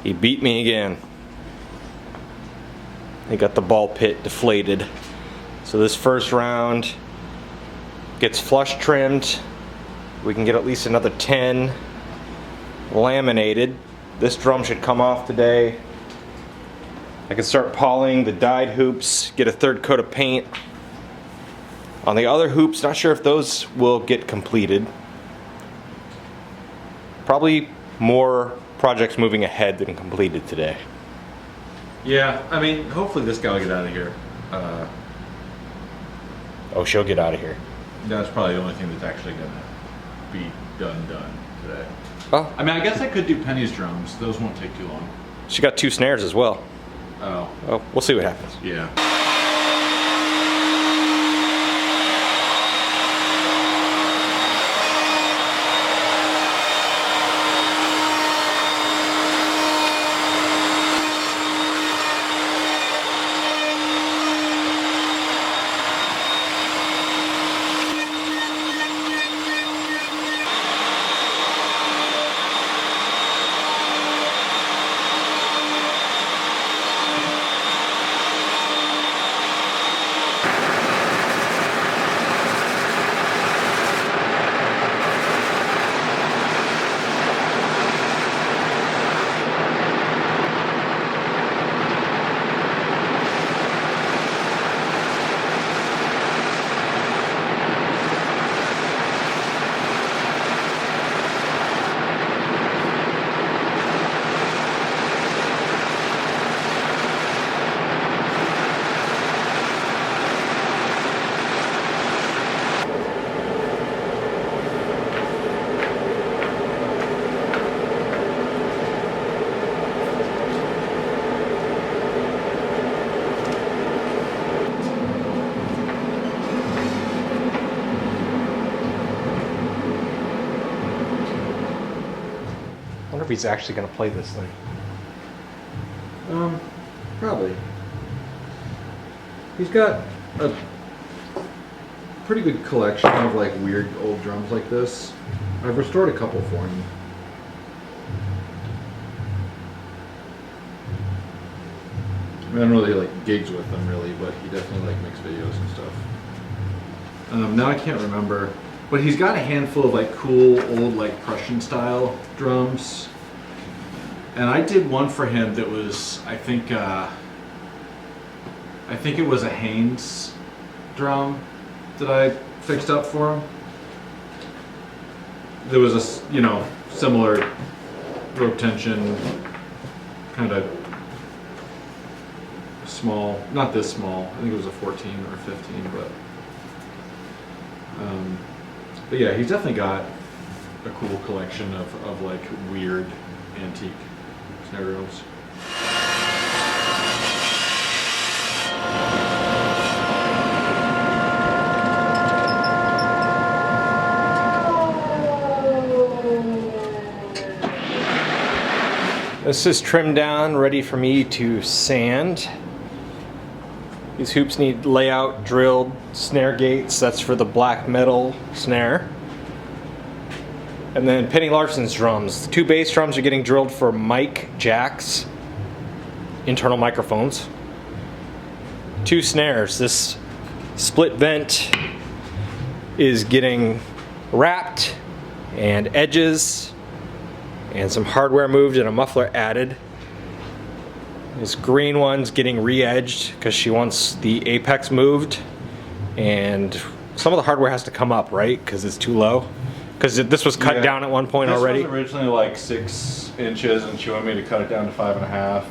He beat me again. He got the ball pit deflated. So this first round gets flush trimmed. We can get at least another 10 laminated. This drum should come off today. I can start polying the dyed hoops, get a third coat of paint on the other hoops. Not sure if those will get completed. Probably more projects moving ahead than completed today. Yeah, I mean, hopefully this guy will get out of here. Oh, she'll get out of here. That's probably the only thing that's actually gonna be done today. Oh, I mean, I guess I could do Penny's drums. Those won't take too long. she got 2 snares as well. Oh. Oh, we'll see what happens. Yeah. I wonder if he's actually going to play this thing. Probably. He's got a pretty good collection of like weird old drums like this. I've restored a couple for him. I mean, I don't really like gigs with them really, but he definitely like makes videos and stuff. Now I can't remember, but he's got a handful of like cool old like Prussian style drums. And I did one for him that was, I think it was a Haynes drum that I fixed up for him. There was a, similar rope tension, kind of small, not this small. I think it was a 14 or 15, but yeah, he's definitely got a cool collection of like weird antique snare drums. This is trimmed down, ready for me to sand. These hoops need layout drilled snare gates. That's for the black metal snare. And then Penny Larson's drums. The 2 bass drums are getting drilled for mic jacks, internal microphones. 2 snares. This split vent is getting wrapped, and edges, and some hardware moved and a muffler added. This green one's getting re-edged because she wants the apex moved, and some of the hardware has to come up, right? Because it's too low. Because this was cut down at one point already. This was originally like 6 inches, and she wanted me to cut it down to 5.5.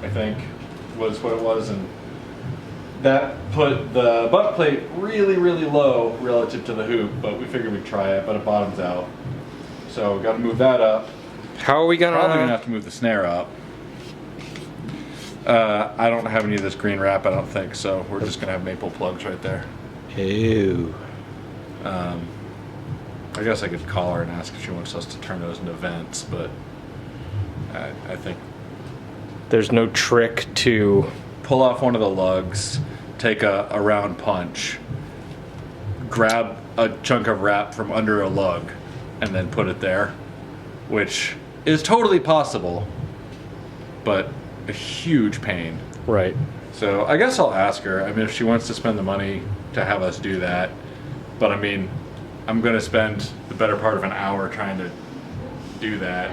I think was what it was, and that put the butt plate really, really low relative to the hoop. But we figured we'd try it, but it bottoms out, so we got to move that up. How are we gonna? Probably gonna have to move the snare up. I don't have any of this green wrap, I don't think, so we're just gonna have maple plugs right there. Ew. I guess I could call her and ask if she wants us to turn those into vents, but I think there's no trick to pull off one of the lugs, take a round punch, grab a chunk of wrap from under a lug, and then put it there, which is totally possible. but a huge pain. Right. So I guess I'll ask her. I mean, if she wants to spend the money to have us do that, but I mean, I'm going to spend the better part of an hour trying to do that.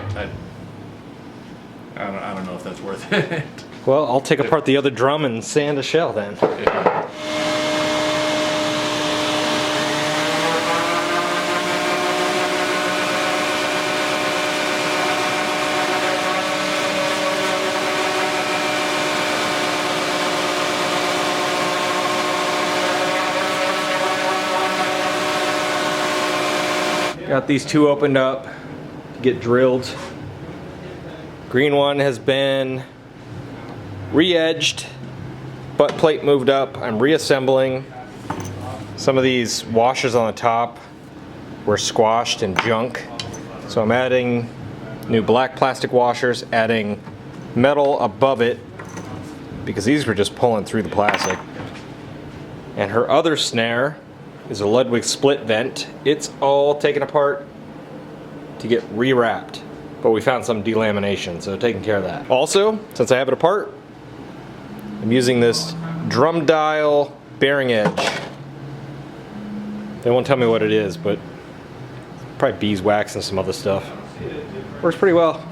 I don't know if that's worth it. Well, I'll take apart the other drum and sand a shell then. Yeah. Got these two opened up to get drilled. Green one has been re-edged, butt plate moved up. I'm reassembling. Some of these washers on the top were squashed and junk. So I'm adding new black plastic washers, adding metal above it because these were just pulling through the plastic. And her other snare is a Ludwig split vent. It's all taken apart to get rewrapped, but we found some delamination, so taking care of that. Also, since I have it apart, I'm using this drum dial bearing edge. They won't tell me what it is, but probably beeswax and some other stuff. Works pretty well.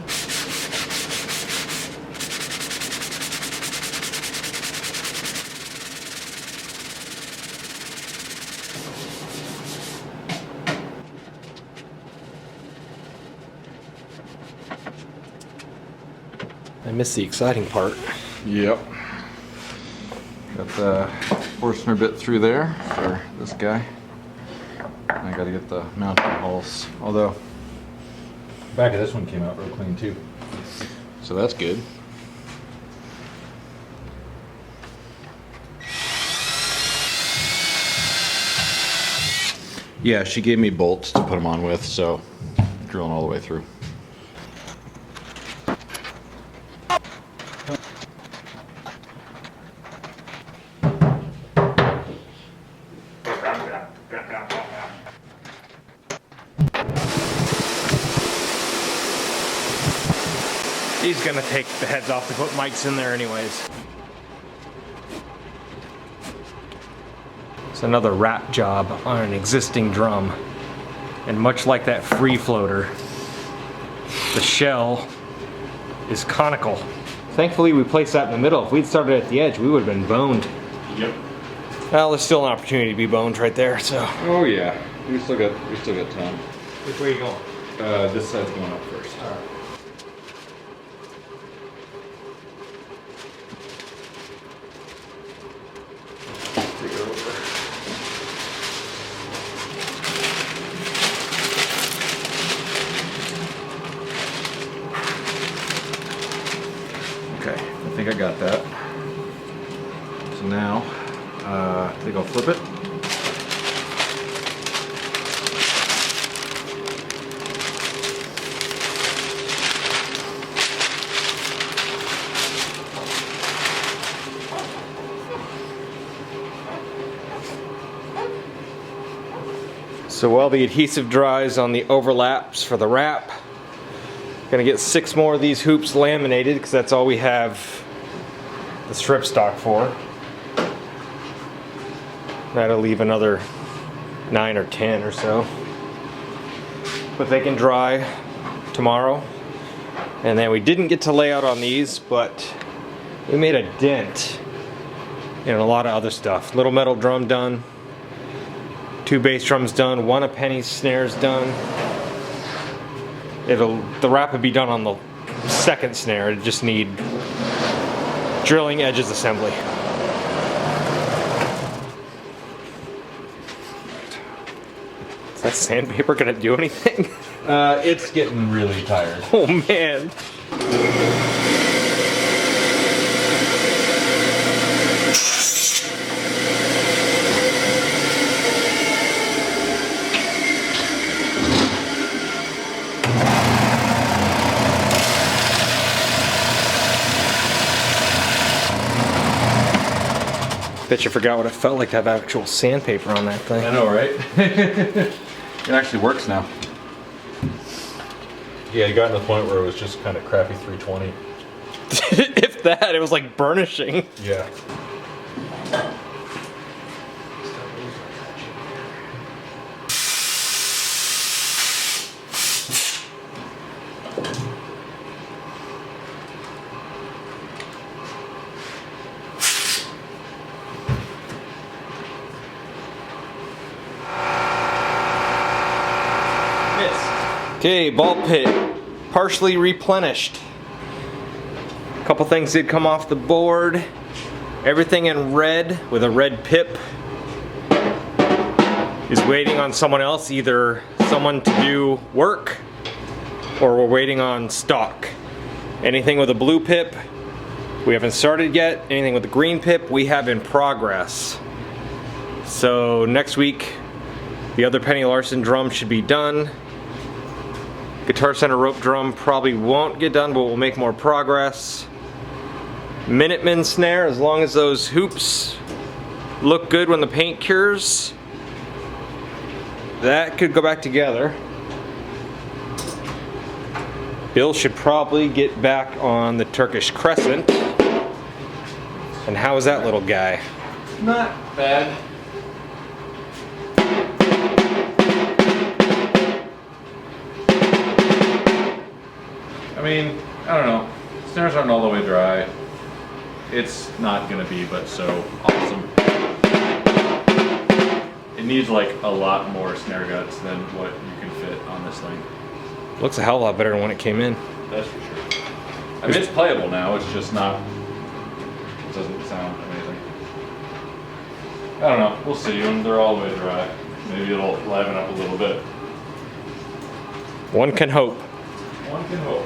I missed the exciting part. Yep. Got the Forstner bit through there for this guy. I gotta get the mounting holes. Although, the back of this one came out real clean too. So that's good. Yeah, she gave me bolts to put them on with, so drilling all the way through. He's gonna take the heads off to put mics in there anyways. It's another wrap job on an existing drum. And much like that free floater, the shell is conical. Thankfully we placed that in the middle. If we'd started at the edge, we would have been boned. Yep. Well, there's still an opportunity to be boned right there, so. Oh yeah, we still got time. Which way are you going? This side's going up first. All right. Okay, I think I got that. So now, I think I'll flip it. So while the adhesive dries on the overlaps for the wrap, gonna get 6 more of these hoops laminated because that's all we have the strip stock for. That'll leave another 9 or 10 or so. But they can dry tomorrow. And then we didn't get to lay out on these, but we made a dent in a lot of other stuff. Little metal drum done. 2 bass drums done, 1 of Penny's snares done. The wrap would be done on the 2nd snare. It just need drilling edges assembly. Is that sandpaper gonna do anything? It's getting really tired. Oh man. Bet you forgot what it felt like to have actual sandpaper on that thing. I know, right? It actually works now. Yeah, it got to the point where it was just kind of crappy 320. If that, it was like burnishing. Yeah. Okay, ball pit partially replenished. A couple things did come off the board. Everything in red with a red pip is waiting on someone else, either someone to do work or we're waiting on stock. Anything with a blue pip, we haven't started yet. Anything with the green pip, we have in progress. So next week, the other Penny Larson drum should be done. Guitar Center rope drum probably won't get done, but we'll make more progress. Minuteman snare, as long as those hoops look good when the paint cures, that could go back together. Bill should probably get back on the Turkish Crescent. And how is that little guy? Not bad. I mean, I don't know. Snares aren't all the way dry. It's not gonna be, but so awesome. It needs like a lot more snare guts than what you can fit on this thing. Looks a hell of a lot better than when it came in. That's for sure. I mean, it's playable now. It's just not. It doesn't sound amazing. I don't know. We'll see when they're all the way dry. Maybe it'll liven up a little bit. One can hope. One can hope.